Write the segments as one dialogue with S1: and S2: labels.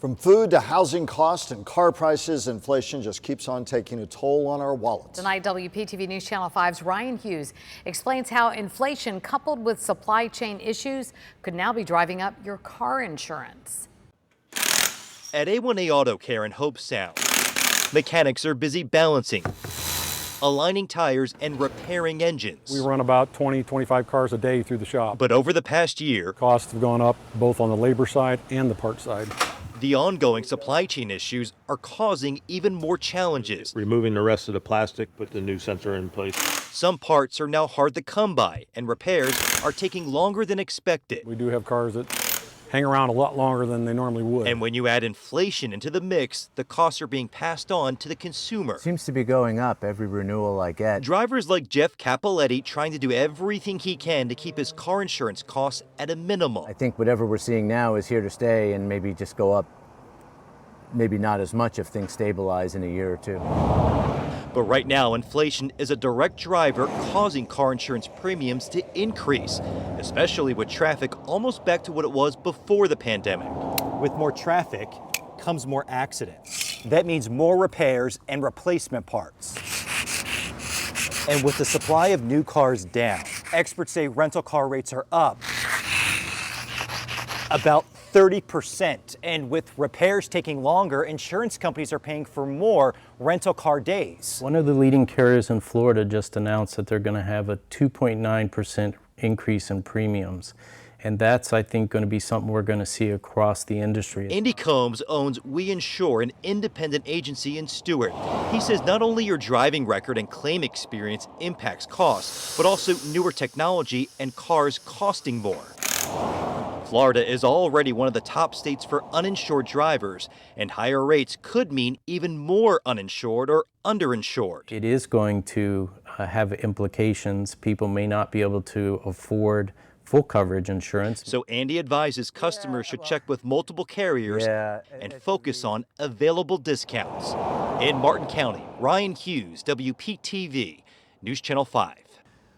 S1: From food to housing costs and car prices, inflation just keeps on taking a toll on our wallets.
S2: Tonight, WPTV News Channel 5's Ryan Hughes explains how inflation coupled with supply chain issues could now be driving up your car insurance.
S3: At A1A Auto Care in Hope Sound, mechanics are busy balancing, aligning tires and repairing engines.
S4: We run about 20, 25 cars a day through the shop.
S3: But over the past year,
S4: Costs have gone up both on the labor side and the part side.
S3: the ongoing supply chain issues are causing even more challenges.
S5: Removing the rest of the plastic, put the new sensor in place.
S3: Some parts are now hard to come by, and repairs are taking longer than expected.
S4: We do have cars that hang around a lot longer than they normally would.
S3: And when you add inflation into the mix, the costs are being passed on to the consumer.
S6: Seems to be going up every renewal I get.
S3: Drivers like Jeff Capoletti trying to do everything he can to keep his car insurance costs at a minimum.
S6: I think whatever we're seeing now is here to stay and maybe just go up, maybe not as much if things stabilize in a year or two.
S3: But right now, inflation is a direct driver causing car insurance premiums to increase, especially with traffic almost back to what it was before the pandemic.
S7: With more traffic comes more accidents. That means more repairs and replacement parts. And with the supply of new cars down, experts say rental car rates are up about 30%. And with repairs taking longer, insurance companies are paying for more rental car days.
S8: One of the leading carriers in Florida just announced that they're going to have a 2.9% increase in premiums. And that's, I think, going to be something we're going to see across the industry.
S3: Andy Combs owns We Insure, an independent agency in Stewart. He says not only your driving record and claim experience impacts costs, but also newer technology and cars costing more. Florida is already one of the top states for uninsured drivers, and higher rates could mean even more uninsured or underinsured.
S8: It is going to have implications. People may not be able to afford full coverage insurance.
S3: So Andy advises customers should check with multiple carriers and focus on available discounts. In Martin County, Ryan Hughes, WPTV, News Channel 5.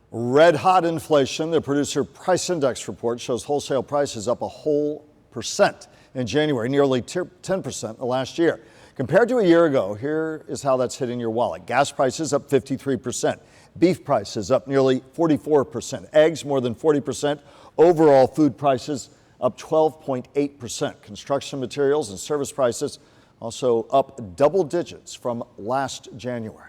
S1: Red hot inflation. The Producer Price Index report shows wholesale prices up a whole percent in January, nearly 10% the last year. Compared to a year ago, here is how that's hitting your wallet. Gas prices up 53%. Beef prices up nearly 44%. Eggs more than 40%. Overall food prices up 12.8%. Construction materials and service prices also up double digits from last January.